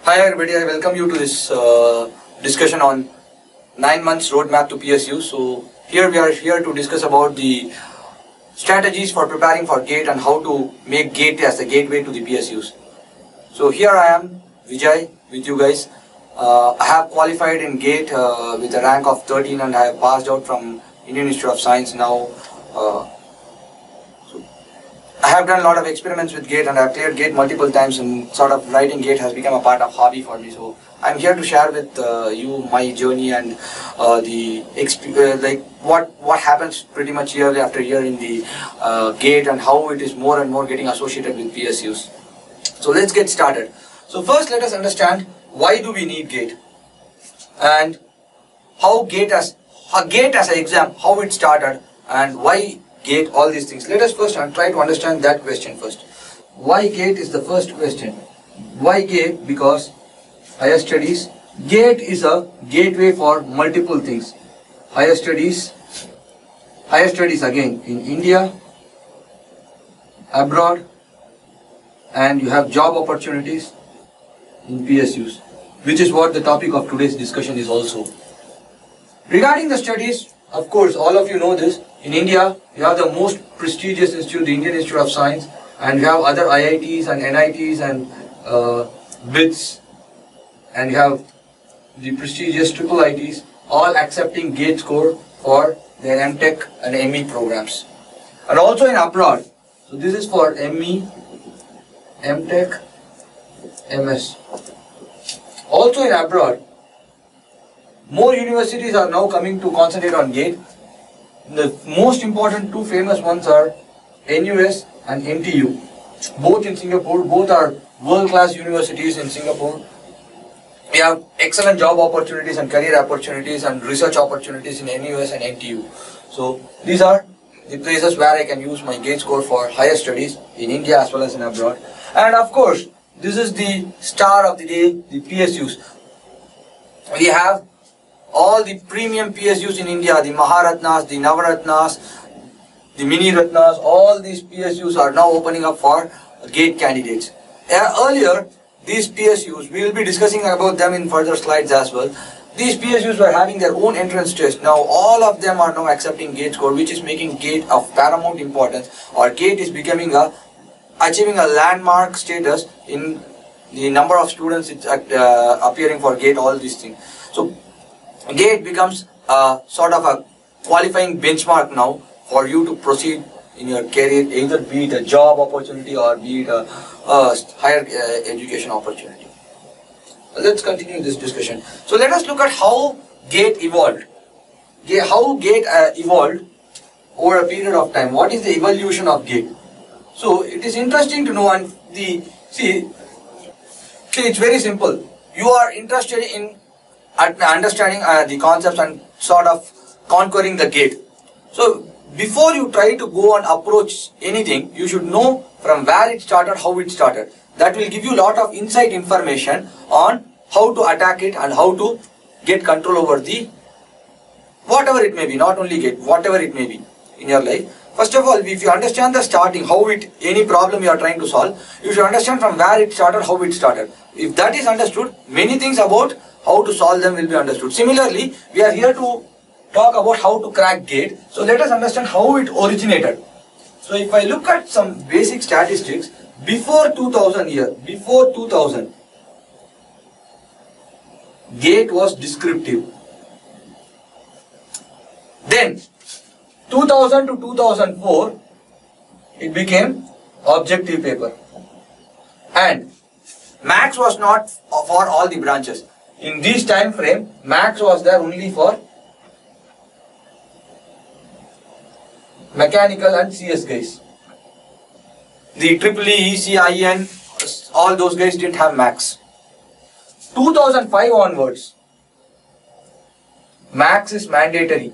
Hi everybody, I welcome you to this discussion on 9 months roadmap to PSU. So here we are here to discuss about the strategies for preparing for GATE and how to make GATE as the gateway to the PSUs. So here I am, Vijay, with you guys. I have qualified in GATE with a rank of 13 and I have passed out from Indian Institute of Science now. I have done a lot of experiments with GATE and I have cleared GATE multiple times, and sort of writing GATE has become a part of hobby for me. So I am here to share with you my journey and what happens pretty much year after year in the GATE and how it is more and more getting associated with PSUs. So let's get started. So first let us understand why do we need GATE and how GATE as an exam, how it started and why GATE, all these things. Let us first try to understand that question first. Why GATE is the first question. Why GATE? Because higher studies, GATE is a gateway for multiple things. Higher studies again in India, abroad, and you have job opportunities in PSUs, which is what the topic of today's discussion is also. Regarding the studies, of course, all of you know this. In India, you have the most prestigious institute, the Indian Institute of Science, and you have other IITs and NITs and BITS, and you have the prestigious IIITs, all accepting GATE score for their MTech and ME programs. And also in abroad, so this is for ME, MTech, MS. Also in abroad, more universities are now coming to concentrate on GATE. The most important two famous ones are NUS and NTU. Both in Singapore, both are world-class universities in Singapore. We have excellent job opportunities and career opportunities and research opportunities in NUS and NTU. So these are the places where I can use my GATE score for higher studies in India as well as in abroad. And of course, this is the star of the day, the PSUs. We have all the premium PSUs in India, the Maharatnas, the Navaratnas, the Mini Ratnas, all these PSUs are now opening up for GATE candidates. Earlier, these PSUs, we will be discussing about them in further slides as well. These PSUs were having their own entrance test. Now all of them are now accepting GATE score, which is making GATE of paramount importance, or GATE is becoming achieving a landmark status in the number of students appearing for GATE, all these things. So GATE becomes sort of a qualifying benchmark now for you to proceed in your career, either be it a job opportunity or be it a higher education opportunity. Let's continue this discussion. So let us look at how GATE evolved. How GATE evolved over a period of time. What is the evolution of GATE? So it is interesting to know, and see it's very simple. You are interested in understanding the concepts and sort of conquering the GATE. So before you try to go and approach anything, you should know from where it started, how it started. That will give you a lot of insight information on how to attack it and how to get control over the whatever it may be, not only GATE, whatever it may be in your life. First of all, if you understand the starting, any problem you are trying to solve, you should understand from where it started, how it started. If that is understood, many things about how to solve them will be understood. Similarly, we are here to talk about how to crack GATE. So let us understand how it originated. So if I look at some basic statistics, before 2000, GATE was descriptive. Then 2000 to 2004, it became objective paper. And maths was not for all the branches. In this time frame, maths was there only for mechanical and CS guys. The EEE, EC, IN, all those guys didn't have maths. 2005 onwards, maths is mandatory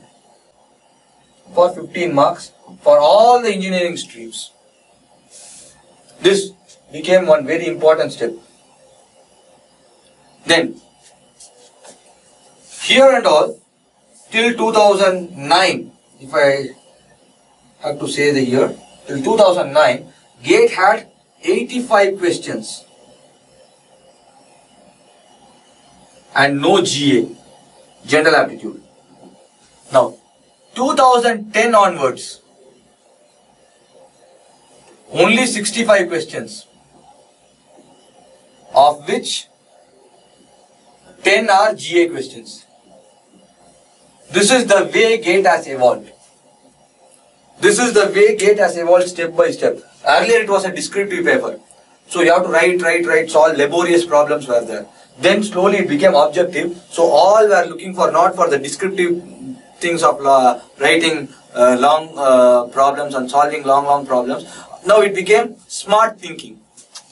for 15 marks for all the engineering streams. This became one very important step. Then, here and all, till 2009, if I have to say the year, till 2009, GATE had 85 questions. and no GA, general aptitude. Now, 2010 onwards, only 65 questions, of which 10 are GA questions. This is the way GATE has evolved. This is the way GATE has evolved step by step. Earlier it was a descriptive paper. So you have to write, solve, laborious problems were there. Then slowly it became objective. So all were looking for not for the descriptive things of writing long problems and solving long problems. Now it became smart thinking.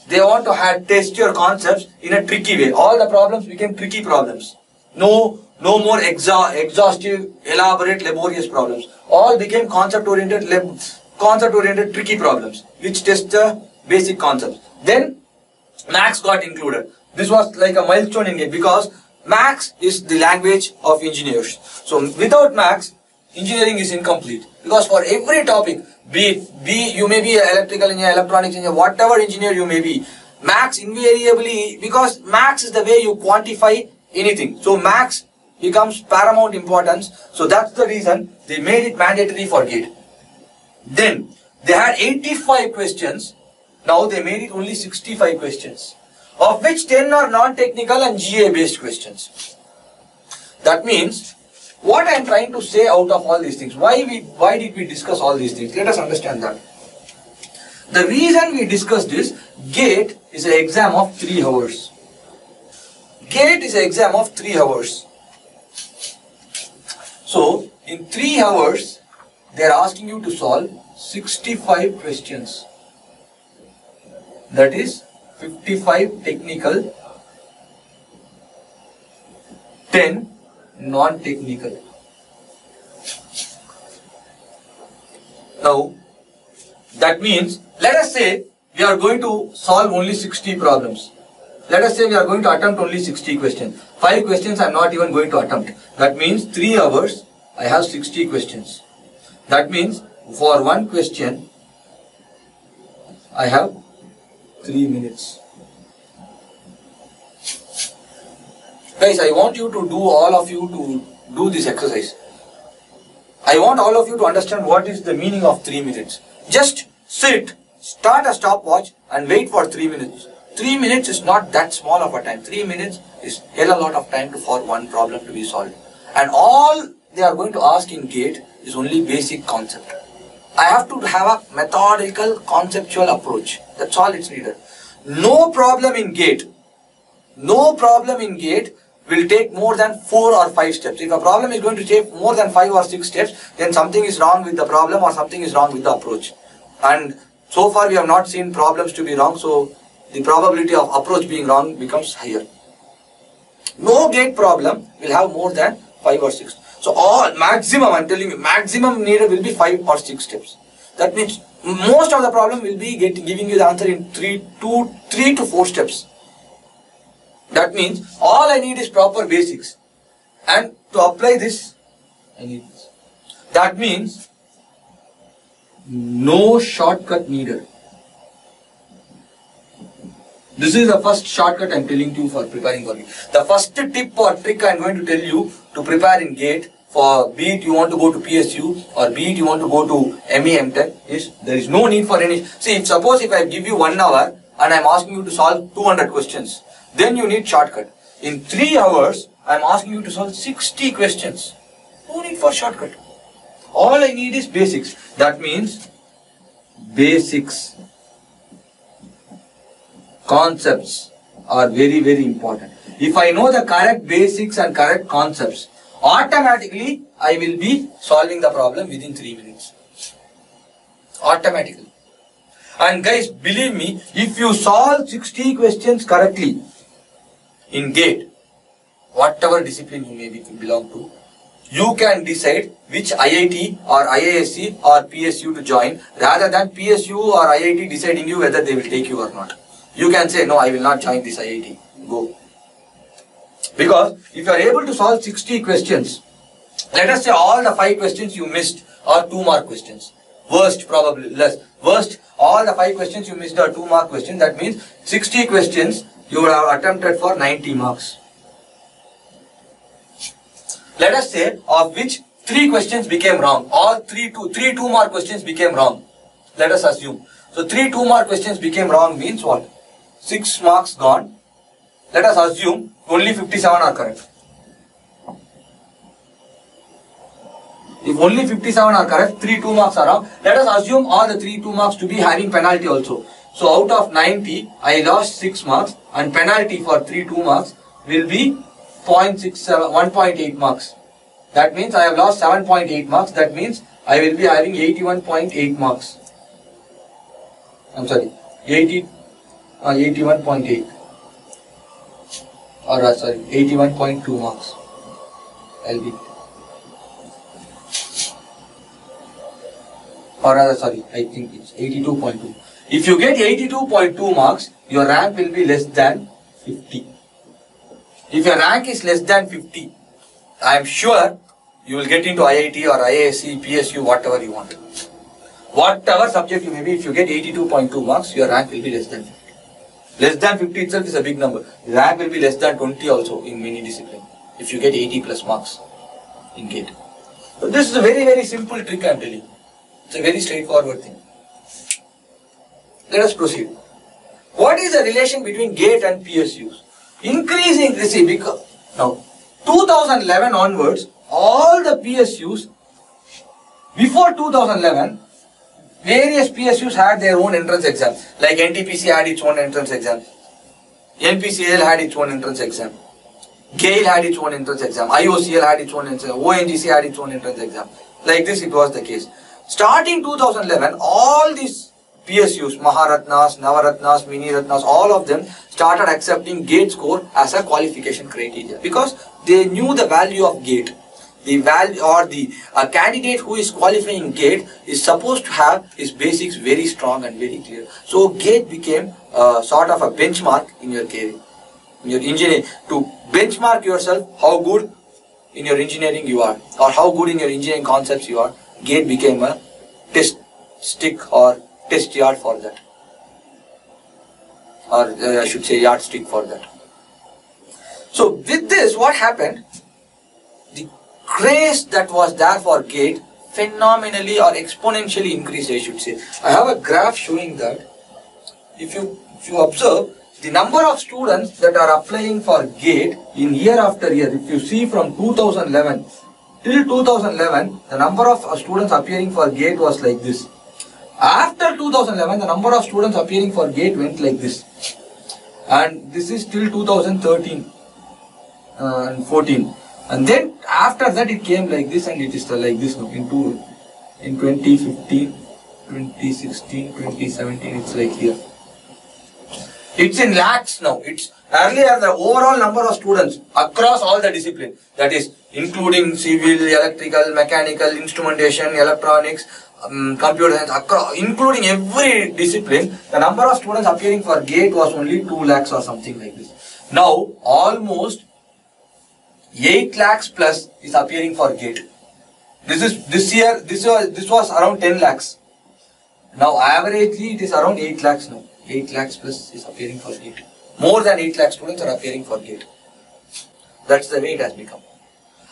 They want to test your concepts in a tricky way. All the problems became tricky problems. No more exhaustive, elaborate, laborious problems. All became concept-oriented, tricky problems, which test the basic concepts. Then, Maths got included. This was like a milestone in it because Maths is the language of engineers. So, without Maths, engineering is incomplete. Because for every topic, you may be an electrical engineer, electronics engineer, whatever engineer you may be, Maths invariably, because Maths is the way you quantify anything. So, Maths becomes paramount importance. So that's the reason they made it mandatory for GATE. Then they had 85 questions. Now they made it only 65 questions, of which 10 are non-technical and GA based questions. That means what I am trying to say out of all these things. Why did we discuss all these things? Let us understand that. The reason we discussed this, GATE is an exam of 3 hours. GATE is an exam of 3 hours. So, in 3 hours, they are asking you to solve 65 questions. That is 55 technical, 10 non-technical. Now, that means, let us say we are going to solve only 60 problems. Let us say we are going to attempt only 60 questions. 5 questions I am not even going to attempt. That means 3 hours I have 60 questions. That means for one question I have 3 minutes. Guys, I want you to do, all of you to do this exercise. I want all of you to understand what is the meaning of 3 minutes. Just sit, start a stopwatch and wait for 3 minutes. 3 minutes is not that small of a time. 3 minutes is hell a lot of time for one problem to be solved. And all they are going to ask in GATE is only basic concept. I have to have a methodical, conceptual approach. That's all it's needed. No problem in GATE will take more than 4 or 5 steps. If a problem is going to take more than 5 or 6 steps, then something is wrong with the problem or something is wrong with the approach. And so far we have not seen problems to be wrong, so the probability of approach being wrong becomes higher. No GATE problem will have more than 5 or 6. So all maximum, I am telling you, maximum needed will be 5 or 6 steps. That means most of the problem will be giving you the answer in 3 to 4 steps. That means all I need is proper basics. And to apply this, I need this. That means no shortcut needed. This is the first shortcut I am telling you for preparing for GATE. The first tip or trick I am going to tell you to prepare in GATE, for be it you want to go to PSU or be it you want to go to ME MTech, is there is no need for any. See, suppose if I give you 1 hour and I am asking you to solve 200 questions, then you need shortcut. In 3 hours, I am asking you to solve 60 questions. No need for shortcut. All I need is basics. That means basics. Concepts are very, very important. If I know the correct basics and correct concepts, automatically I will be solving the problem within 3 minutes. Automatically. And guys, believe me, if you solve 60 questions correctly in GATE, whatever discipline you may belong to, you can decide which IIT or IISc or PSU to join, rather than PSU or IIT deciding you whether they will take you or not. You can say, no, I will not join this IIT. Go. Because if you are able to solve 60 questions, let us say all the 5 questions you missed are 2 mark questions. Worst, probably less. Worst, all the 5 questions you missed are 2 mark questions. That means 60 questions you would have attempted for 90 marks. Let us say of which 3 questions became wrong, or 3 2 mark questions became wrong. Let us assume. So 3 2 mark questions became wrong means what? 6 marks gone. Let us assume only 57 are correct. If only 57 are correct, 3 2 marks are wrong. Let us assume all the 3 2 marks to be having penalty also. So out of 90, I lost 6 marks, and penalty for 3 2 marks will be 1.8 marks. That means I have lost 7.8 marks. That means I will be having 81.8 marks. I'm sorry, 81.8. Or sorry, 81.2 marks. I'll be. Or rather, sorry, I think it's 82.2. If you get 82.2 marks, your rank will be less than 50. If your rank is less than 50, I am sure you will get into IIT or IISc, PSU, whatever you want. Whatever subject you may be, if you get 82.2 marks, your rank will be less than 50. Less than 50 itself is a big number. Rank will be less than 20 also in many disciplines. If you get 80 plus marks in GATE. So this is a very, very simple trick I am telling you. It's a very straightforward thing. Let us proceed. What is the relation between GATE and PSUs? Increasing, see, because now 2011 onwards, all the PSUs, before 2011, various PSUs had their own entrance exam. Like NTPC had its own entrance exam. NPCL had its own entrance exam. GAIL had its own entrance exam. IOCL had its own entrance exam. ONGC had its own entrance exam. Like this it was the case. Starting 2011, all these PSUs, Maharatnas, Navaratnas, Mini Ratnas, all of them started accepting GATE score as a qualification criteria because they knew the value of GATE. The value or the candidate who is qualifying GATE is supposed to have his basics very strong and very clear. So GATE became sort of a benchmark in your career, in your engineering, to benchmark yourself how good in your engineering you are or how good in your engineering concepts you are. GATE became a test stick or test yard for that, or I should say yardstick for that. So with this, what happened? The craze that was there for GATE phenomenally or exponentially increased, I should say. I have a graph showing that. If you observe the number of students that are applying for GATE in year after year, if you see from 2011 till 2011, the number of students appearing for GATE was like this. After 2011, the number of students appearing for GATE went like this. And this is till 2013 and 14. And then after that it came like this, and it is like this now. In 2015, 2016, 2017, it's like here. It's in lakhs now. It's earlier the overall number of students across all the disciplines, that is including civil, electrical, mechanical, instrumentation, electronics, computer science, across, including every discipline, the number of students appearing for GATE was only 2 lakhs or something like this. Now almost 8 lakhs plus is appearing for GATE. This year this was around 10 lakhs. Now averagely it is around 8 lakhs now. 8 lakhs plus is appearing for GATE. More than 8 lakh students are appearing for GATE. That's the way it has become.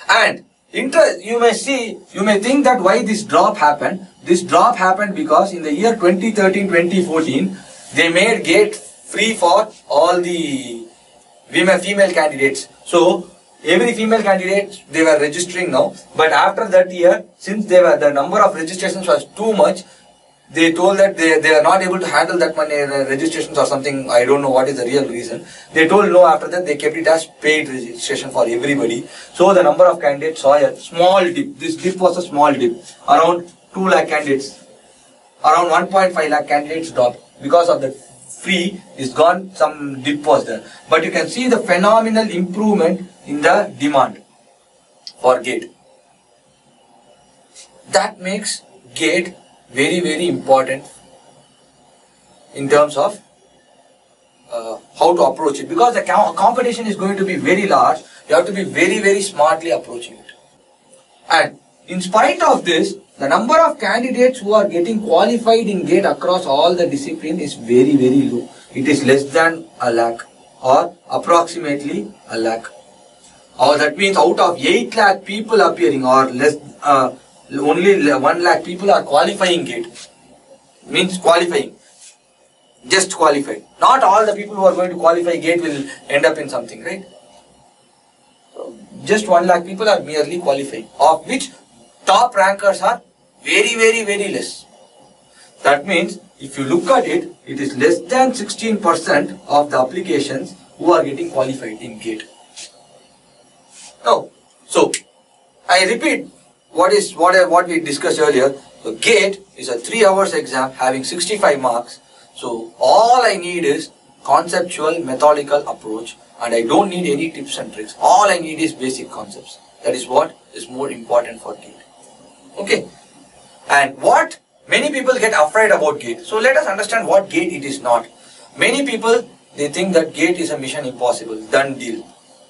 And you may think that why this drop happened. This drop happened because in the year 2013-2014, they made GATE free for all the female candidates. So every female candidate they were registering now. But after that year, since the number of registrations was too much, they told that they are not able to handle that many registrations or something. I don't know what is the real reason. They told no. After that, they kept it as paid registration for everybody. So the number of candidates saw a small dip. This dip was a small dip. Around 2 lakh candidates. Around 1.5 lakh candidates dropped. Because of the free is gone, some dip was there. But you can see the phenomenal improvement in the demand for GATE. That makes GATE very, very important in terms of how to approach it, because the competition is going to be very large. You have to be very, very smartly approaching it. And in spite of this, the number of candidates who are getting qualified in GATE across all the discipline is very, very low. It is less than 1 lakh or approximately 1 lakh. or that means out of 8 lakh people appearing, or less, only 1 lakh people are qualifying GATE. Means qualifying, just qualified. Not all the people who are going to qualify GATE will end up in something, right? So just 1 lakh people are merely qualifying, of which top rankers are very, very, very less. That means if you look at it, it is less than 16% of the applications who are getting qualified in GATE. Now, so I repeat what we discussed earlier. So GATE is a 3 hours exam having 65 marks. So all I need is conceptual methodical approach, and I don't need any tips and tricks. All I need is basic concepts. That is what is more important for GATE. Okay. And what many people get afraid about GATE. So let us understand what GATE it is not. Many people, they think that GATE is a mission impossible, done deal.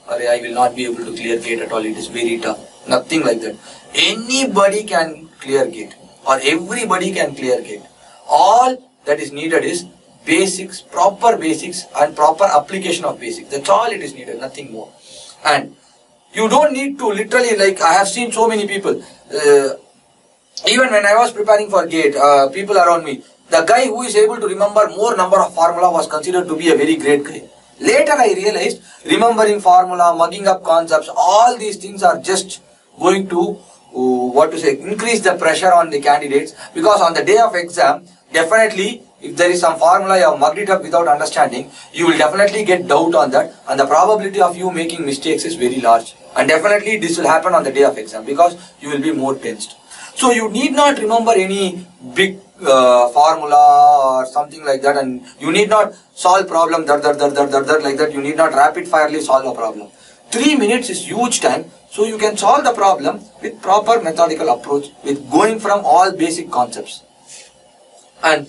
I will not be able to clear GATE at all, it is very tough. Nothing like that. Anybody can clear GATE, or everybody can clear GATE. All that is needed is basics, proper basics and proper application of basics. That's all it is needed, nothing more. And you don't need to literally, like I have seen so many people, even when I was preparing for GATE, people around me, the guy who is able to remember more number of formula was considered to be a very great guy. Later I realized remembering formula, mugging up concepts, all these things are just going to increase the pressure on the candidates, because on the day of exam, definitely if there is some formula you have mugged it up without understanding, you will definitely get doubt on that, and the probability of you making mistakes is very large. And definitely this will happen on the day of exam because you will be more tensed. So you need not remember any big formula or something like that, and you need not solve problem like that. You need not rapid firely solve a problem. 3 minutes is huge time, so you can solve the problem with proper methodical approach, with going from all basic concepts. And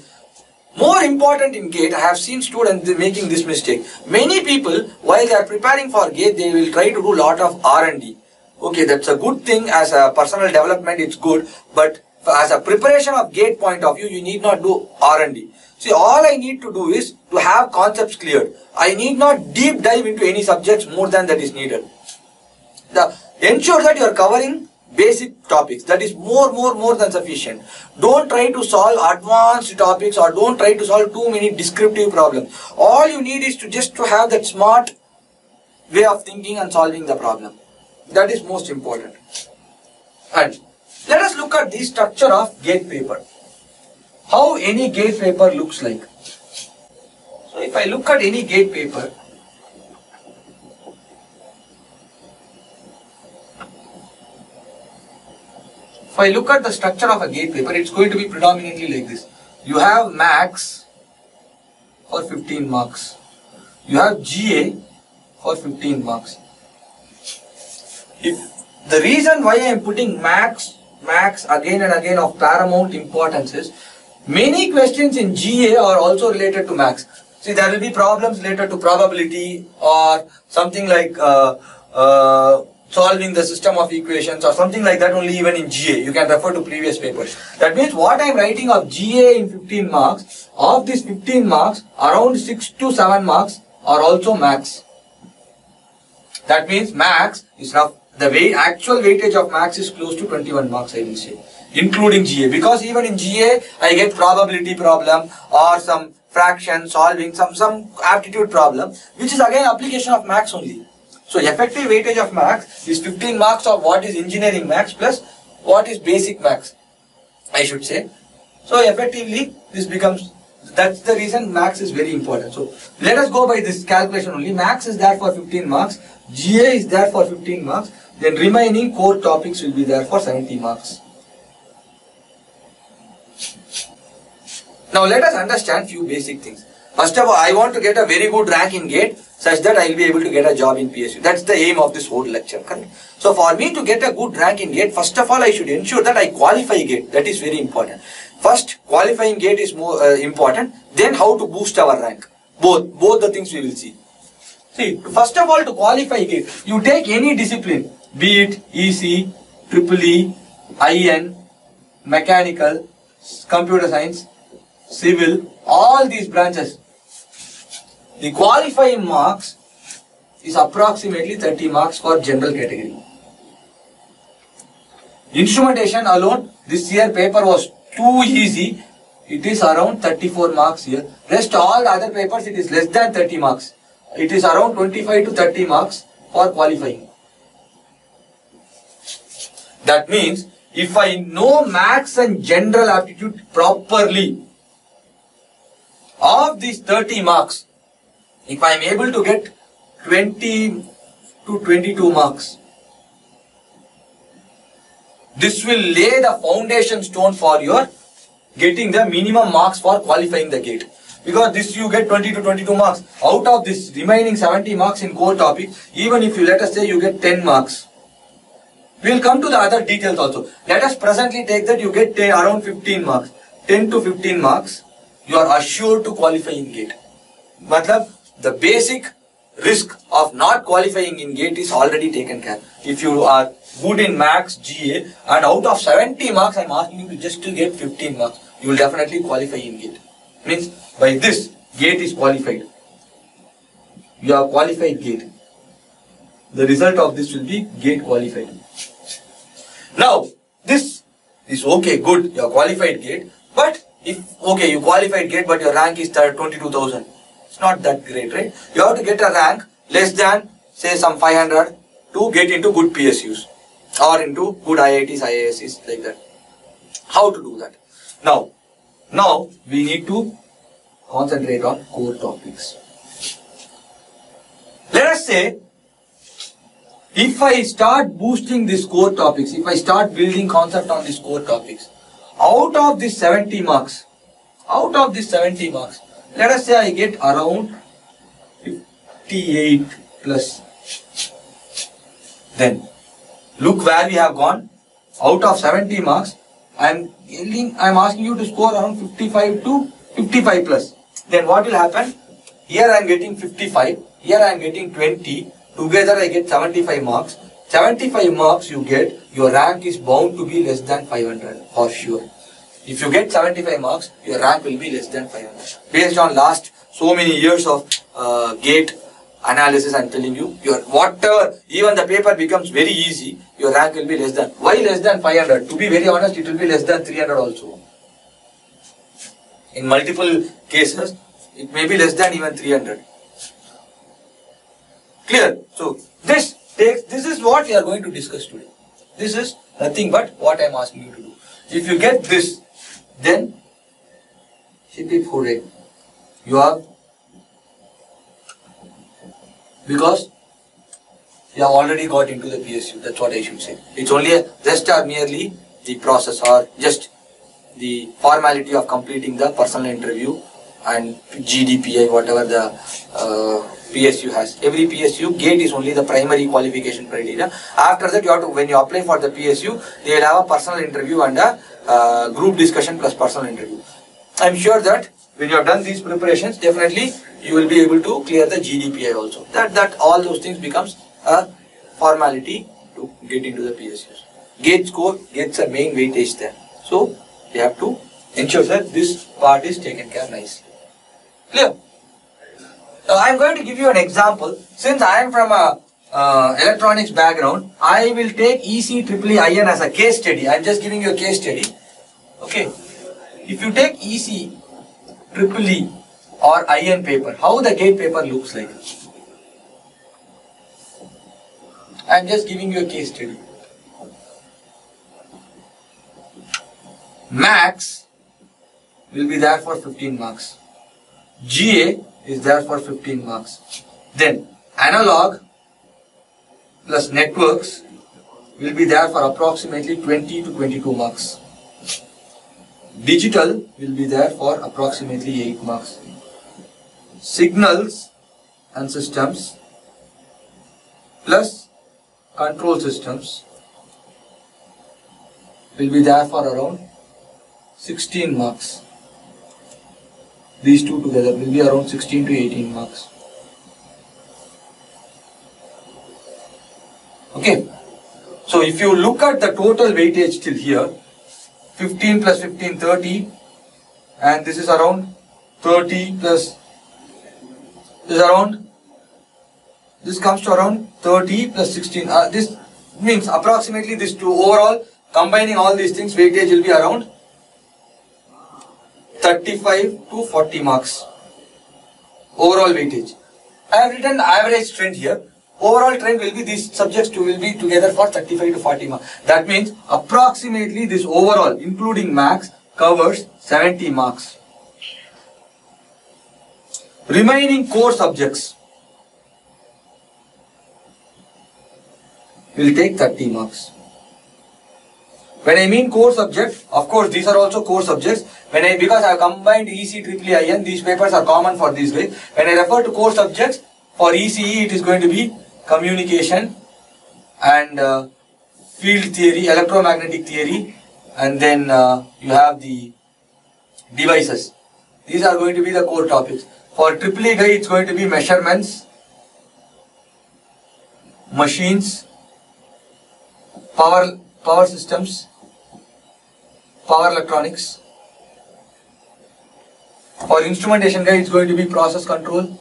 more important in GATE, I have seen students making this mistake. Many people, while they are preparing for GATE, they will try to do lot of R&D. Okay, that's a good thing. As a personal development, it's good, but as a preparation of GATE point of view, you need not do R&D. See, all I need to do is to have concepts cleared. I need not deep dive into any subjects more than that is needed. Ensure that you are covering basic topics. That is more than sufficient. Don't try to solve advanced topics, or don't try to solve too many descriptive problems. All you need is to have that smart way of thinking and solving the problem. That is most important. And let us look at the structure of GATE paper. How any GATE paper looks like. So if I look at any GATE paper, if I look at the structure of a GATE paper, it's going to be predominantly like this. You have max for 15 marks. You have GA for 15 marks. If the reason why I am putting max again and again of paramount importance is, many questions in GA are also related to max. See, there will be problems related to probability or something like solving the system of equations or something like that only even in GA. You can refer to previous papers. That means what I am writing of GA in 15 marks, of these 15 marks, around 6 to 7 marks are also max. That means max is now, the actual weightage of max is close to 21 marks, I will say, including GA. Because even in GA, I get probability problem or some fraction solving, some aptitude problem, which is again application of max only. So effective weightage of max is 15 marks of what is engineering max plus what is basic max, I should say. So effectively this becomes, that's the reason max is very important. So let us go by this calculation only. Max is there for 15 marks, GA is there for 15 marks, then remaining core topics will be there for 70 marks. Now let us understand few basic things. First of all, I want to get a very good rank in GATE such that I will be able to get a job in PSU. That's the aim of this whole lecture, correct? So for me to get a good rank in GATE, first of all I should ensure that I qualify GATE. That is very important. First, qualifying GATE is more important. Then how to boost our rank. Both the things we will see. See, first of all, to qualify GATE, you take any discipline, be it EC, EEE, IN, mechanical, computer science, civil, all these branches. The qualifying marks is approximately 30 marks for general category. Instrumentation alone, this year paper was too easy. It is around 34 marks here. Rest all the other papers, it is less than 30 marks. It is around 25 to 30 marks for qualifying. That means, if I know maths and general aptitude properly, of these 30 marks, if I am able to get 20 to 22 marks, this will lay the foundation stone for your getting the minimum marks for qualifying the gate. Because this you get 20 to 22 marks. Out of this remaining 70 marks in core topic, even if you let us say you get 10 marks, we will come to the other details also. Let us presently take that you get around 15 marks. 10 to 15 marks, you are assured to qualify in gate. Matlab, the basic risk of not qualifying in gate is already taken care. If you are good in maths, GA, and out of 70 marks, I am asking you to just to get 15 marks, you will definitely qualify in gate. Means, by this, gate is qualified. You have qualified gate. The result of this will be gate qualified. Now, this is okay, good, you have qualified gate, but if, okay, you qualified gate, but your rank is 22,000. It's not that great, right? You have to get a rank less than, say, some 500 to get into good PSUs or into good IITs, IIScs, like that. How to do that? Now we need to concentrate on core topics. Let us say, if I start boosting these core topics, if I start building concept on these core topics, out of these 70 marks, let us say I get around 58 plus. Then, look where we have gone. Out of 70 marks, I am asking you to score around 55 to 55 plus. Then what will happen? Here I am getting 55, here I am getting 20, together I get 75 marks. 75 marks you get, your rank is bound to be less than 500 for sure. If you get 75 marks, your rank will be less than 500. Based on last so many years of gate analysis, I am telling you, whatever, even the paper becomes very easy, your rank will be less than. Why less than 500? To be very honest, it will be less than 300 also. In multiple cases, it may be less than even 300. Clear? So, this is what we are going to discuss today. This is nothing but what I am asking you to do. If you get this, then you have, because you have already got into the PSU, that's what I should say. It's only just or merely the process or just the formality of completing the personal interview and GDPI, whatever the PSU has. Every PSU, gate is only the primary qualification criteria. After that, you have to, when you apply for the PSU, they will have a personal interview and a group discussion plus personal interview. I am sure that when you have done these preparations, definitely you will be able to clear the GDPI also. That all those things becomes a formality to get into the PSUs. Gate score gets a main weightage there. So, you have to ensure that this part is taken care nicely. Clear? Now, I am going to give you an example. Since I am from a electronics background, I will take EC/IIN as a case study. I am just giving you a case study. Okay. If you take EC/EE or IN paper, how the gate paper looks like. I am just giving you a case study. Max will be there for 15 marks. GA is there for 15 marks. Then analog plus networks will be there for approximately 20 to 22 marks. Digital will be there for approximately 8 marks. Signals and systems plus control systems will be there for around 16 marks. These two together will be around 16 to 18 marks. Okay. So if you look at the total weightage till here, 15 plus 15, 30, and this is around 30 plus, this is around This comes to around 30 plus 16. This means approximately these two overall, combining all these things, weightage will be around 35 to 40 marks. Overall weightage. I have written the average trend here. Overall trend will be these subjects two will be together for 35 to 40 marks. That means approximately this overall, including max, covers 70 marks. Remaining core subjects will take 30 marks. When I mean core subject, of course these are also core subjects. Because I have combined EC, IIIN, these papers are common for these ways. When I refer to core subjects, for ECE it is going to be communication and field theory, electromagnetic theory, and then you have the devices. These are going to be the core topics. For IIIE guy, it's going to be measurements, machines, power systems, power electronics. For instrumentation guy, it's going to be process control.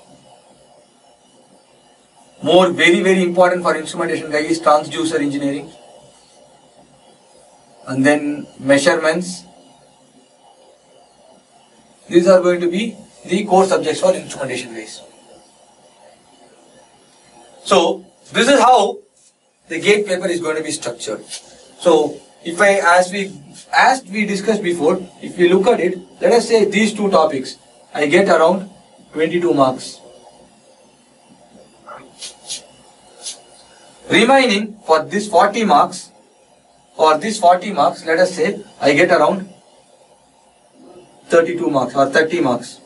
Very important for instrumentation guy is transducer engineering. And then measurements. These are going to be the core subjects for instrumentation guys. So, this is how the gate paper is going to be structured. So, as we discussed before, if we look at it, let us say these two topics, I get around 22 marks. Remaining for this 40 marks, let us say I get around 32 marks or 30 marks.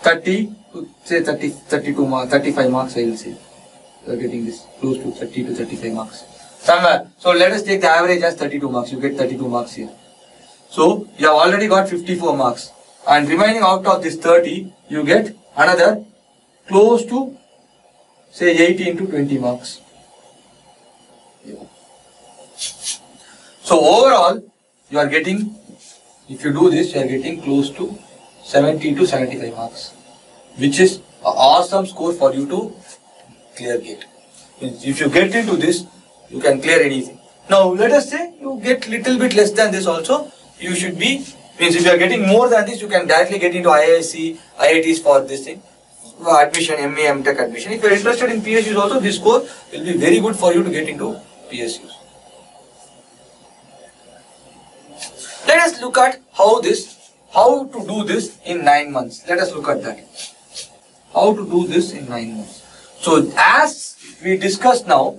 32 marks, 35 marks I will say. You are getting this close to 30 to 35 marks. Somewhere. So let us take the average as 32 marks. You get 32 marks here. So you have already got 54 marks. And remaining out of this 30, you get another close to say 18 to 20 marks. So overall, you are getting, if you do this, you are getting close to 70 to 75 marks, which is an awesome score for you to clear gate. If you get into this, you can clear anything. Now let us say you get little bit less than this also, you should be, means if you are getting more than this, you can directly get into IISc, IITs for this thing, admission, MA, MTech admission. If you are interested in PSUs also, this score will be very good for you to get into PSUs. Let us look at how to do this in 9 months. Let us look at that. How to do this in 9 months. So as we discussed now,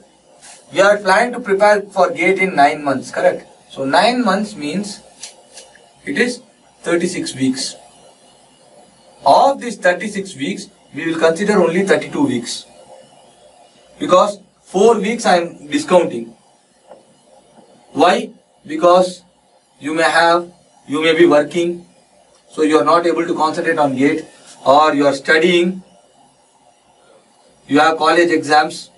we are planning to prepare for GATE in 9 months, correct? So 9 months means it is 36 weeks. Of these 36 weeks, we will consider only 32 weeks. Because 4 weeks I am discounting. Why? Because you may be working, so you are not able to concentrate on GATE, or you are studying, you have college exams,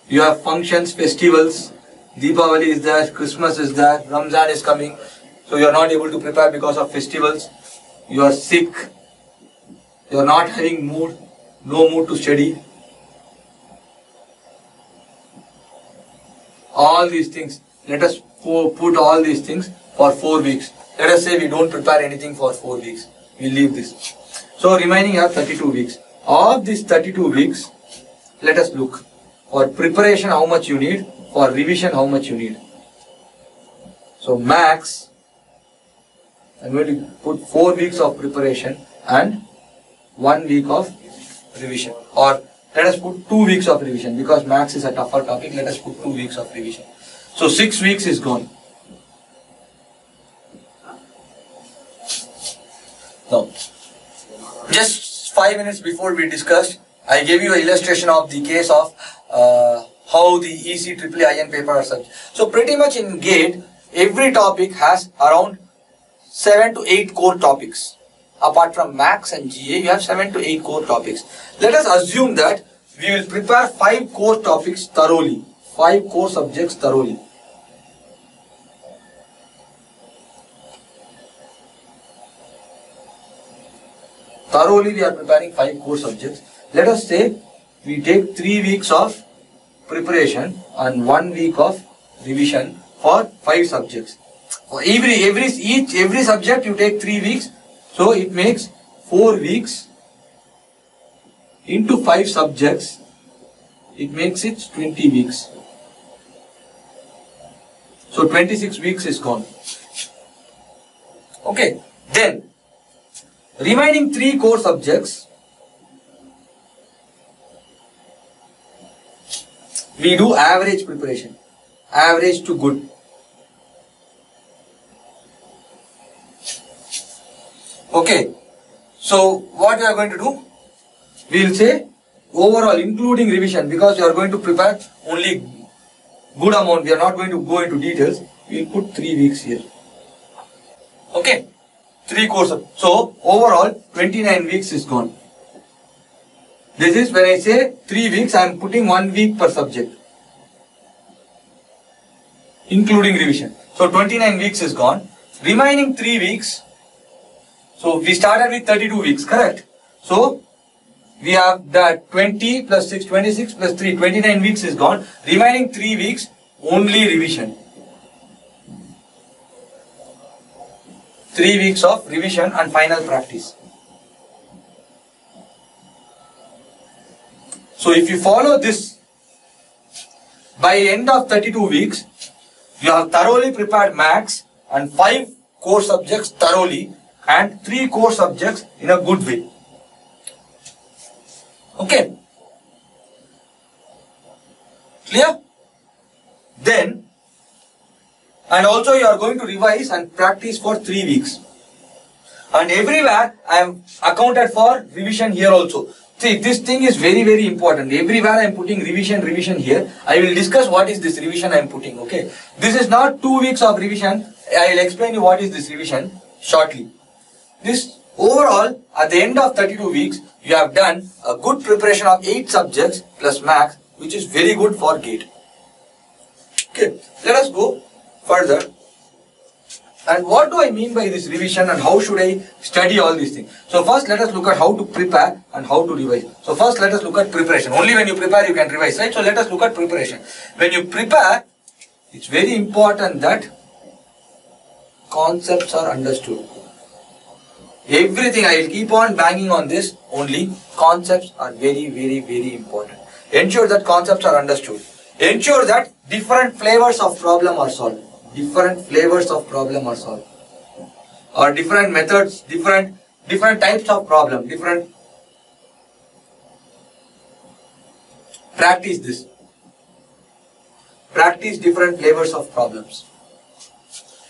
you have functions, festivals, Deepavali is there, Christmas is there, Ramzan is coming, so you are not able to prepare because of festivals, you are sick, you are not having mood, no mood to study. All these things, let us put all these things for 4 weeks. Let us say we don't prepare anything for 4 weeks. We leave this. So remaining have 32 weeks. Of these 32 weeks, let us look. For preparation how much you need, for revision how much you need. So max, I am going to put 4 weeks of preparation and 1 week of revision. Or let us put 2 weeks of revision, because max is a tougher topic. Let us put 2 weeks of revision. So 6 weeks is gone. Now, just 5 minutes before we discussed, I gave you an illustration of the case of how the EC IIIN paper are such. So pretty much in GATE, every topic has around 7 to 8 core topics. Apart from Max and GA, you have 7 to 8 core topics. Let us assume that we will prepare 5 core topics thoroughly, 5 core subjects thoroughly. thoroughly we are preparing 5 core subjects. Let us say we take 3 weeks of preparation and 1 week of revision for 5 subjects. For every subject you take 3 weeks, so it makes 4 weeks into 5 subjects. It makes it 20 weeks. So 26 weeks is gone. Okay, then remaining 3 core subjects, we do average preparation, average to good. Okay, so what we are going to do? We will say overall including revision, because you are going to prepare only good amount, we are not going to go into details, we will put 3 weeks here. Okay, 3 courses. So overall 29 weeks is gone. This is when I say 3 weeks, I am putting 1 week per subject, including revision. So 29 weeks is gone. Remaining 3 weeks, so we started with 32 weeks, correct? So we have that 20 plus 6, 26 plus 3, 29 weeks is gone. Remaining 3 weeks, only revision. 3 weeks of revision and final practice. So if you follow this, by end of 32 weeks, you have thoroughly prepared maths and 5 core subjects thoroughly and 3 core subjects in a good way. Okay. Clear? Then, and also you are going to revise and practice for 3 weeks. And everywhere I am accounted for revision here also. See, this thing is very, very important. Everywhere I am putting revision here. I will discuss what is this revision I am putting. Okay. This is not 2 weeks of revision. I will explain you what is this revision shortly. This overall, at the end of 32 weeks, you have done a good preparation of 8 subjects plus maths, which is very good for GATE. Okay, let us go further. And what do I mean by this revision and how should I study all these things? So first let us look at how to prepare and how to revise. So first let us look at preparation. Only when you prepare you can revise, right? So let us look at preparation. When you prepare, it's very important that concepts are understood. Everything, I will keep on banging on this, only concepts are very, very, very important. Ensure that concepts are understood. Ensure that different flavors of problem are solved. Different flavors of problem are solved. Or different methods, different types of problem, practice this. Practice different flavors of problems.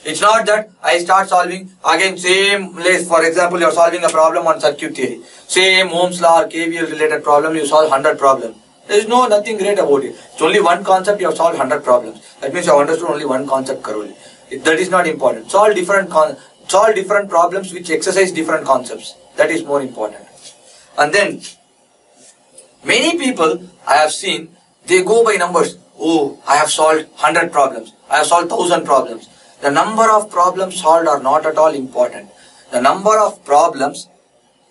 It's not that I start solving again same, for example, you are solving a problem on circuit theory. Same Ohm's law or KVL related problem, you solve 100 problems. There is nothing great about it. It's only one concept, you have solved 100 problems. That means you have understood only one concept thoroughly. That is not important. Solve different problems which exercise different concepts. That is more important. And then, many people I have seen, they go by numbers. Oh, I have solved 100 problems. I have solved 1000 problems. The number of problems solved are not at all important. The number of problems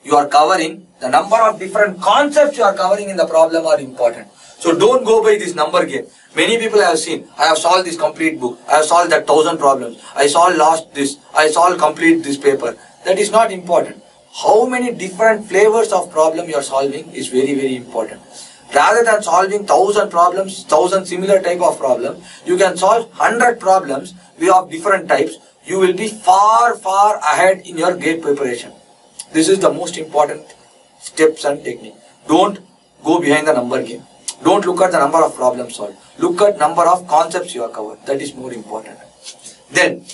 you are covering, the number of different concepts you are covering in the problem are important. So don't go by this number game. Many people I have seen, I have solved this complete book, I have solved that 1000 problems, I solved last this, I solved complete this paper. That is not important. How many different flavors of problem you are solving is very, very important. Rather than solving 1000 problems, 1000 similar type of problems, you can solve 100 problems of different types. You will be far, far ahead in your GATE preparation. This is the most important steps and technique. Don't go behind the number game. Don't look at the number of problems solved. Look at number of concepts you have covered. That is more important. Then,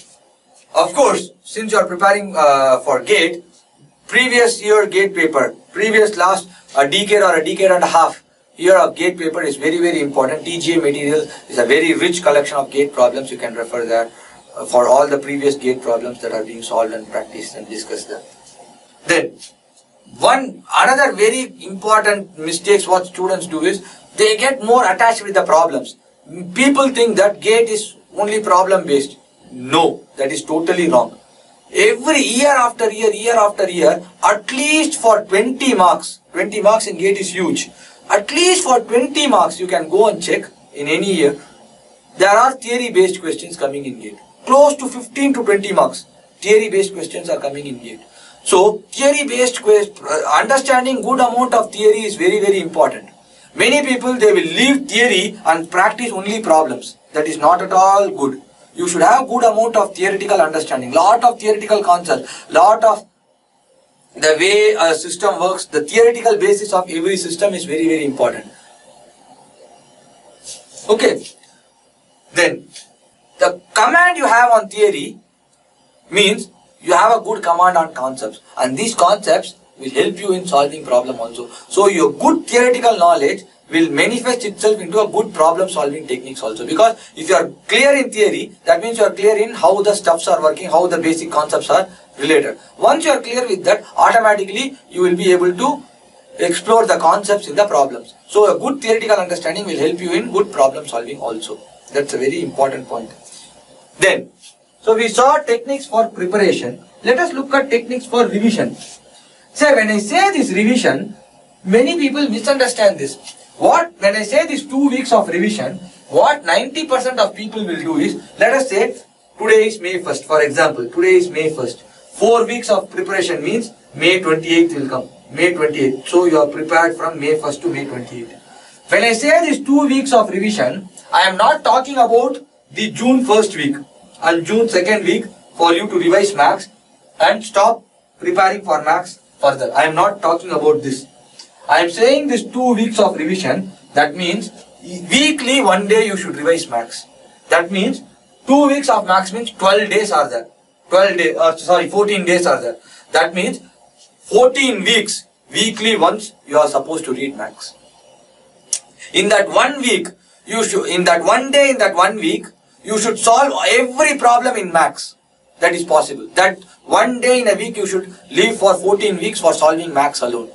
of course, since you are preparing for GATE, previous year GATE paper, last a decade or a decade and a half year of GATE paper is very, very important. TGA material is a very rich collection of GATE problems. You can refer there for all the previous GATE problems that are being solved and practiced and discussed there. Then, another very important mistakes what students do is, they get more attached with the problems. People think that GATE is only problem based. No, that is totally wrong. every year after year, at least for 20 marks. 20 marks in GATE is huge. At least for 20 marks, you can go and check in any year. There are theory-based questions coming in GATE. Close to 15 to 20 marks. Theory-based questions are coming in GATE. So, theory-based understanding good amount of theory is very, very important. Many people, they will leave theory and practice only problems. That is not at all good. You should have good amount of theoretical understanding, lot of theoretical concepts, lot of the way a system works, the theoretical basis of every system is very, very important. Okay. Then, the command you have on theory means you have a good command on concepts, and these concepts will help you in solving problem also. So, your good theoretical knowledge will manifest itself into a good problem solving techniques also, because if you are clear in theory, that means you are clear in how the stuffs are working, how the basic concepts are related. Once you are clear with that, automatically you will be able to explore the concepts in the problems. So a good theoretical understanding will help you in good problem solving also. That's a very important point. Then, so we saw techniques for preparation. Let us look at techniques for revision. Say, when I say this revision, many people misunderstand this. When I say this 2 weeks of revision, what 90% of people will do is, let us say, today is May 1st, for example, today is May 1st. 4 weeks of preparation means May 28th will come, May 28th. So you are prepared from May 1st to May 28th. When I say this 2 weeks of revision, I am not talking about the June 1st week and June 2nd week for you to revise maths and stop preparing for maths further. I am not talking about this. I am saying this 2 weeks of revision, that means weekly 1 day you should revise maths. That means 2 weeks of maths means 12 days are there. 14 days are there. That means 14 weeks, weekly once you are supposed to read maths. In that 1 week, in that 1 day, in that 1 week, you should solve every problem in maths. That is possible. That 1 day in a week you should leave for 14 weeks for solving maths alone.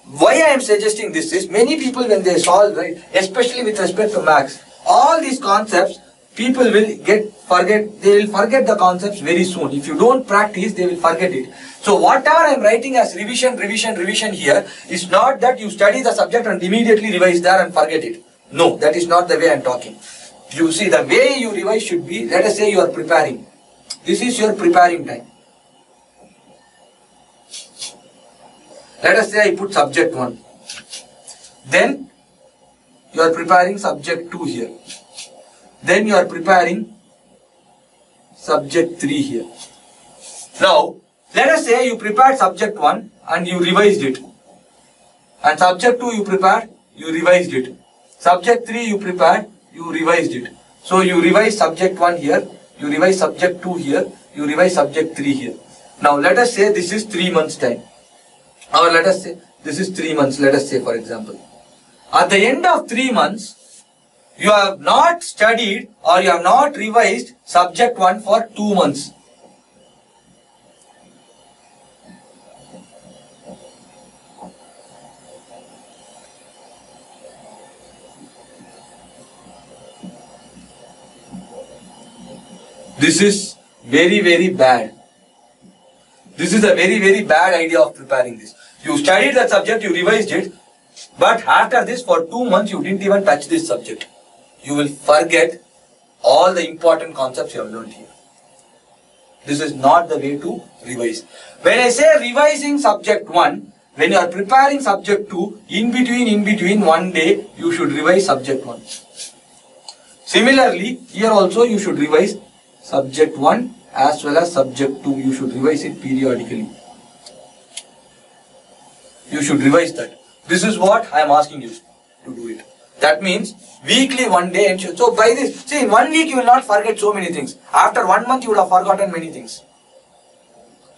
Why I am suggesting this is, many people when they solve, right, especially with respect to maths, all these concepts, people will forget, they will forget the concepts very soon. If you don't practice, they will forget it. So whatever I am writing as revision here, is not that you study the subject and immediately revise there and forget it. No, that is not the way I am talking. You see, the way you revise should be, let us say you are preparing. This is your preparing time. Let us say I put subject 1. Then you are preparing subject 2 here. Then you are preparing subject 3 here. Now, let us say you prepared subject 1 and you revised it. And subject 2 you prepared, you revised it. Subject 3 you prepared, you revised it. So you revise subject 1 here, you revise subject 2 here, you revise subject 3 here. Now let us say this is 3 months time. Or let us say this is 3 months, let us say for example. At the end of 3 months, you have not studied or you have not revised subject 1 for 2 months. This is very, very bad. This is a very, very bad idea of preparing this. You studied that subject, you revised it, but after this for 2 months you didn't even touch this subject. You will forget all the important concepts you have learned here. This is not the way to revise. When I say revising subject 1, when you are preparing subject 2, in between 1 day, you should revise subject 1. Similarly, here also you should revise subject 1 as well as subject 2. You should revise it periodically. You should revise that. This is what I am asking you to do it. That means weekly 1 day. So by this, see, in 1 week you will not forget so many things. After 1 month you would have forgotten many things.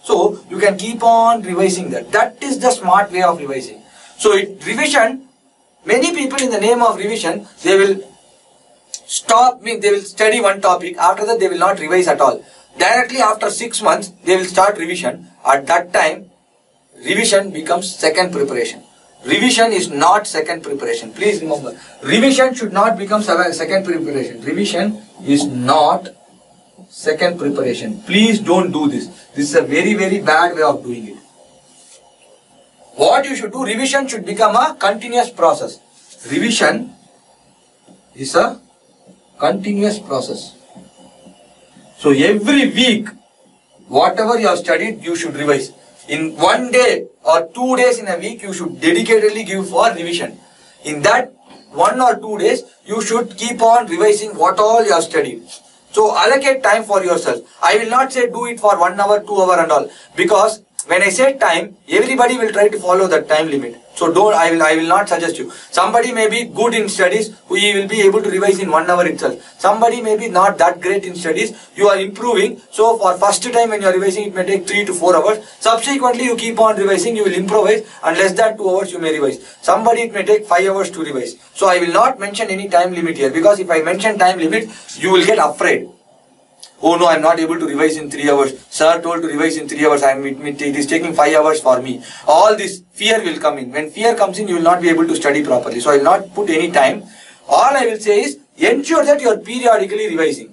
So you can keep on revising that. That is the smart way of revising. So revision, many people in the name of revision, they will they will study one topic. After that they will not revise at all. Directly after 6 months they will start revision. At that time revision becomes second preparation. Revision is not second preparation. Please remember, revision should not become second preparation. Revision is not second preparation. Please don't do this. This is a very, very bad way of doing it. What you should do, revision should become a continuous process. Revision is a continuous process. So every week, whatever you have studied, you should revise. In 1 day or 2 days in a week, you should dedicatedly give for revision. In that 1 or 2 days, you should keep on revising what all you have studied. So allocate time for yourself. I will not say do it for 1 hour, 2 hour and all. Because when I say time, everybody will try to follow that time limit. So I will not suggest you. Somebody may be good in studies, who will be able to revise in 1 hour itself. Somebody may be not that great in studies, you are improving. So for first time when you are revising, it may take 3 to 4 hours. Subsequently, you keep on revising, you will improvise, and less than 2 hours you may revise. Somebody it may take 5 hours to revise. So I will not mention any time limit here, because if I mention time limit, you will get afraid. Oh no, I am not able to revise in 3 hours. Sir told to revise in 3 hours. It is taking 5 hours for me. All this fear will come in. When fear comes in, you will not be able to study properly. So I will not put any time. All I will say is, ensure that you are periodically revising.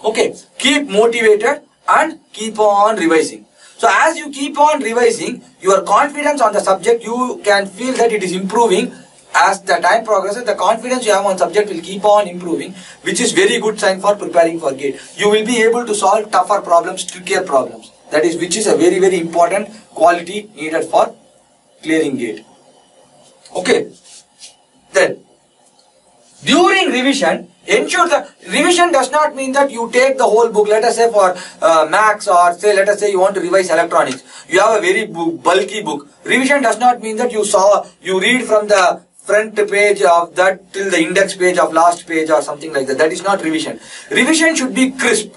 Okay. Keep motivated and keep on revising. So as you keep on revising, your confidence on the subject, you can feel that it is improving. As the time progresses, the confidence you have on subject will keep on improving, which is very good sign for preparing for GATE. You will be able to solve tougher problems, trickier problems. That is, which is a very, very important quality needed for clearing GATE. Okay. Then, during revision, ensure that revision does not mean that you take the whole book. Let us say for maths, or say let us say you want to revise electronics. You have a very bulky book. Revision does not mean that you read from the front page of that till the index page of last page or something like that. That is not revision. Revision should be crisp.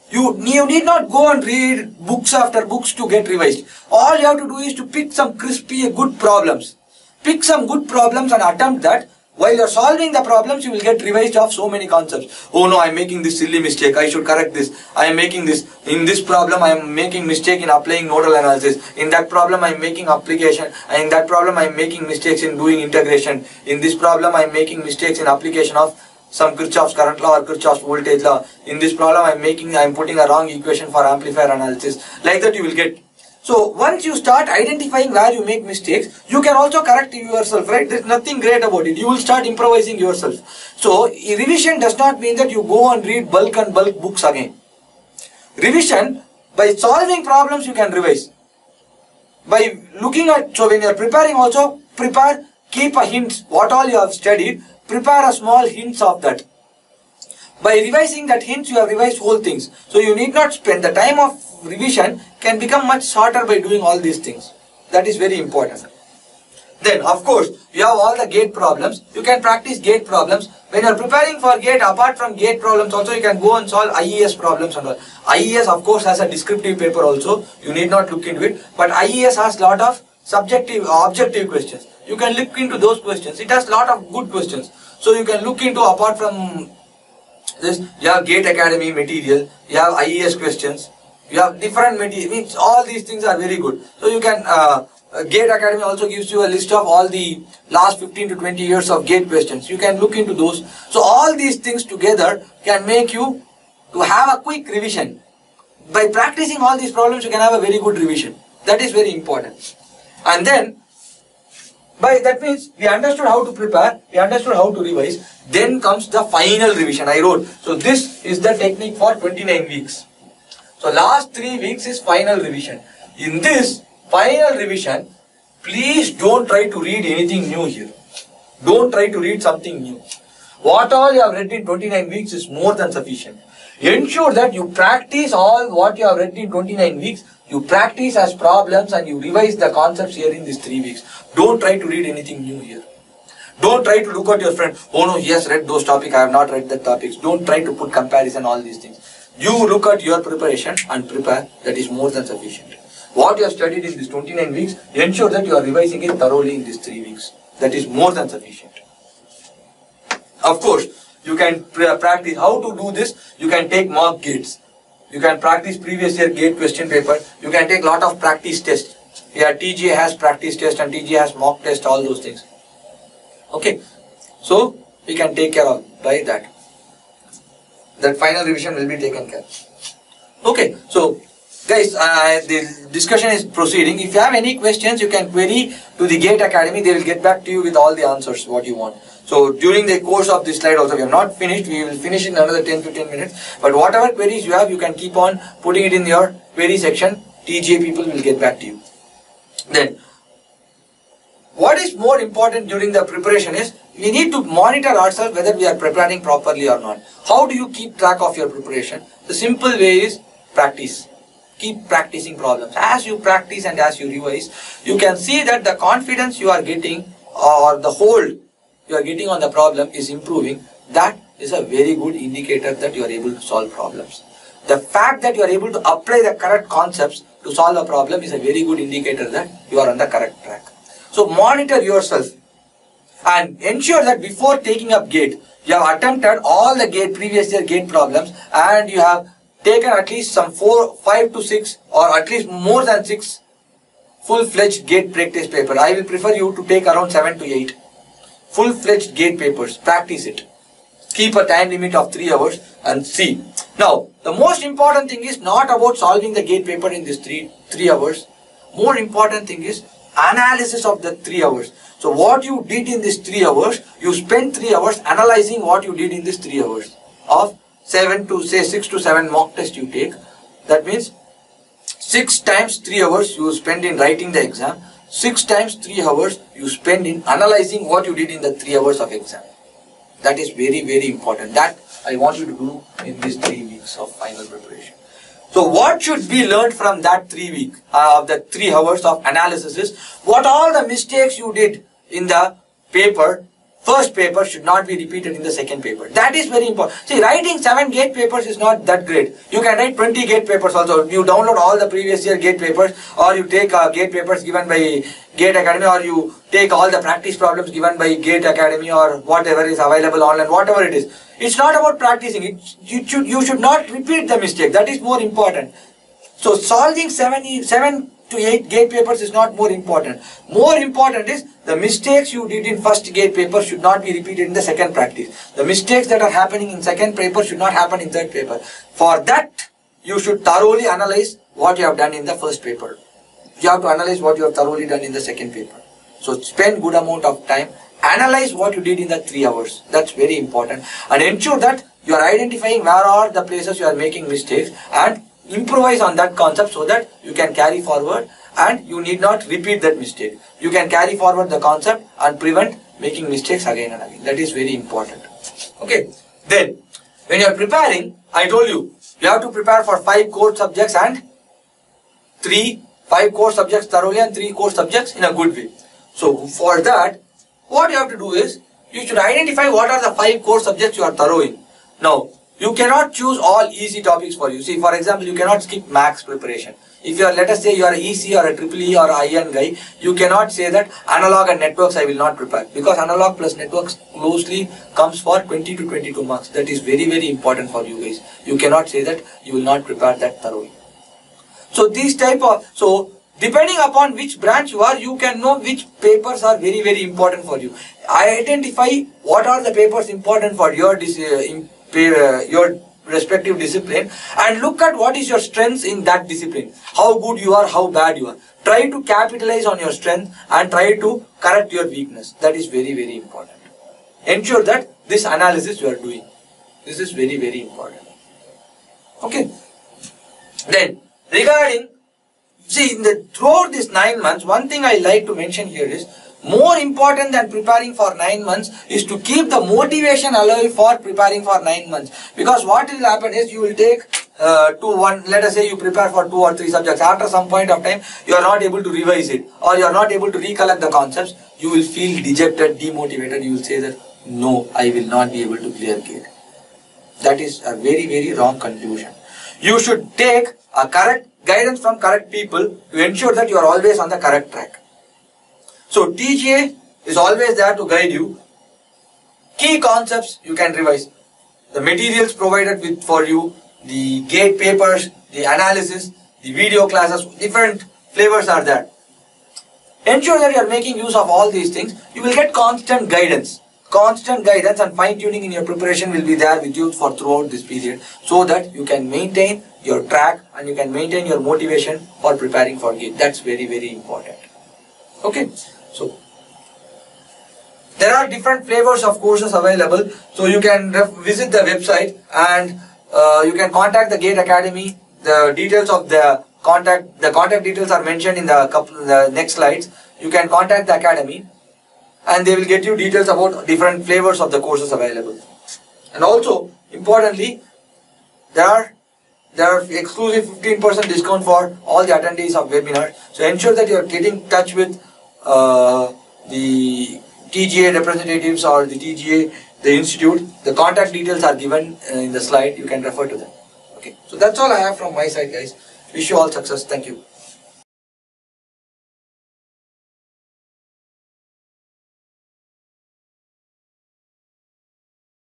You need not go and read books after books to get revised. All you have to do is to pick some crispy, good problems. Pick some good problems and attempt that. While you are solving the problems, you will get revised of so many concepts. Oh no, I am making this silly mistake. I should correct this. I am making this. In this problem, I am making mistake in applying nodal analysis. In that problem, I am making application. In that problem, I am making mistakes in doing integration. In this problem, I am making mistakes in application of some Kirchhoff's current law or Kirchhoff's voltage law. In this problem, I am putting a wrong equation for amplifier analysis. Like that, you will get. So once you start identifying where you make mistakes, you can also correct yourself, right? There's nothing great about it. You will start improvising yourself. So revision does not mean that you go and read bulk books again. Revision, by solving problems, you can revise. By looking at, so when you are preparing also, keep a hint, what all you have studied, prepare a small hints of that. By revising that hints, you have revised whole things. So you need not spend the time of revision, can become much shorter by doing all these things. That is very important. Then, of course, you have all the GATE problems. You can practice GATE problems. When you are preparing for GATE, apart from GATE problems also, you can go and solve IES problems and all. IES, of course, has a descriptive paper also. You need not look into it. But IES has lot of objective questions. You can look into those questions. It has lot of good questions. So you can look into, apart from this, you have GATE Academy material, you have IES questions, you have different material, means all these things are very good. So you can, GATE Academy also gives you a list of all the last 15 to 20 years of GATE questions. You can look into those. So all these things together can make you to have a quick revision. By practicing all these problems, you can have a very good revision. That is very important. And then, that means we understood how to prepare, we understood how to revise, then comes the final revision I wrote. So this is the technique for 29 weeks. So last 3 weeks is final revision. In this final revision, please don't try to read anything new here. Don't try to read something new. What all you have read in 29 weeks is more than sufficient. Ensure that you practice all what you have read in 29 weeks. You practice as problems and you revise the concepts here in these 3 weeks. Don't try to read anything new here. Don't try to look at your friend. Oh no, he has read those topics, I have not read that topics. Don't try to put comparison, all these things. You look at your preparation and prepare. That is more than sufficient. What you have studied in these 29 weeks, ensure that you are revising it thoroughly in these 3 weeks. That is more than sufficient. Of course, you can practice how to do this. You can take mock gates. You can practice previous year GATE question paper. You can take lot of practice tests. Yeah, TGA has practice test and TGA has mock test, all those things. Okay. So, we can take care of by that. that final revision will be taken care. Okay, so guys, the discussion is proceeding. If you have any questions, you can query to the GATE Academy. They will get back to you with all the answers what you want. So during the course of this slide also, we have not finished. We will finish in another 10-15 minutes. But whatever queries you have, you can keep on putting it in your query section. TGA people will get back to you. Then, what is more important during the preparation is, we need to monitor ourselves whether we are preparing properly or not. How do you keep track of your preparation? The simple way is practice. Keep practicing problems. As you practice and as you revise, you can see that the confidence you are getting or the hold you are getting on the problem is improving. That is a very good indicator that you are able to solve problems. The fact that you are able to apply the correct concepts to solve a problem is a very good indicator that you are on the correct track. So monitor yourself and ensure that before taking up GATE, you have attempted all the previous year GATE problems and you have taken at least some 5 to 6 or at least more than 6 full-fledged GATE practice paper. I will prefer you to take around 7 to 8 full-fledged GATE papers. Practice it. Keep a time limit of 3 hours and see. Now, the most important thing is not about solving the GATE paper in this 3 hours. More important thing is analysis of the 3 hours. So what you did in this 3 hours, you spend 3 hours analyzing what you did in this 3 hours of 6 to 7 mock test you take. That means 6 times 3 hours you spend in writing the exam. 6 times 3 hours you spend in analyzing what you did in the 3 hours of exam. That is very, very important. That I want you to do in these 3 weeks of final preparation. So what should be learned from that 3 week of the 3 hours of analysis is what all the mistakes you did in the paper, first paper, should not be repeated in the second paper. That is very important. See, writing 7 GATE papers is not that great. You can write 20 GATE papers also. You download all the previous year GATE papers, or you take GATE papers given by GATE Academy, or you take all the practice problems given by GATE Academy or whatever is available online, whatever it is. It's not about practicing. You should not repeat the mistake. That is more important. So solving 7 to 8 GATE papers is not more important. More important is the mistakes you did in first GATE paper should not be repeated in the second practice. The mistakes that are happening in second paper should not happen in third paper. For that, you should thoroughly analyze what you have done in the first paper. You have to analyze what you have thoroughly done in the second paper. So spend good amount of time. Analyze what you did in the 3 hours. That's very important. And ensure that you are identifying where are the places you are making mistakes and improvise on that concept so that you can carry forward and you need not repeat that mistake. You can carry forward the concept and prevent making mistakes again and again. That is very important. Okay. Then, when you are preparing, I told you, you have to prepare for 5 core subjects and 5 core subjects thoroughly and 3 core subjects in a good way. So, for that, what you have to do is, you should identify what are the 5 core subjects you are thorough in. Now, you cannot choose all easy topics for you. See, for example, you cannot skip maths preparation. If you are, let us say you are EC or a EEE or IN guy, you cannot say that analog and networks I will not prepare. Because analog plus networks closely comes for 20 to 22 marks. That is very, very important for you guys. You cannot say that you will not prepare that thoroughly. So these type of, depending upon which branch you are, you can know which papers are very, very important for you. Identify what are the papers important for your respective discipline and look at what is your strengths in that discipline. How good you are, how bad you are. Try to capitalize on your strength and try to correct your weakness. That is very, very important. Ensure that this analysis you are doing. This is very, very important. Okay. Then, regarding, see, throughout these 9 months, one thing I like to mention here is, more important than preparing for 9 months is to keep the motivation alive for preparing for 9 months. Because what will happen is, you will take let us say you prepare for 2 or 3 subjects. After some point of time, you are not able to revise it or you are not able to recollect the concepts. You will feel dejected, demotivated. You will say that, no, I will not be able to clear GATE. That is a very, very wrong conclusion. You should take a correct guidance from correct people to ensure that you are always on the correct track. So TGA is always there to guide you. Key concepts you can revise. The materials provided for you, the GATE papers, the analysis, the video classes, different flavors are there. Ensure that you are making use of all these things. You will get constant guidance. constant guidance and fine tuning in your preparation will be there with you for throughout this period, so that you can maintain your track and you can maintain your motivation for preparing for GATE. That's very, very important. Okay, so there are different flavors of courses available, so you can visit the website and you can contact the GATE Academy. The details of the contact details are mentioned in the next slides. You can contact the academy and they will get you details about different flavors of the courses available. And also, importantly, there are exclusive 15% discount for all the attendees of webinar. So ensure that you are getting in touch with the TGA representatives or the TGA, the institute. The contact details are given in the slide. You can refer to them. Okay, so that's all I have from my side, guys. Wish you all success. Thank you.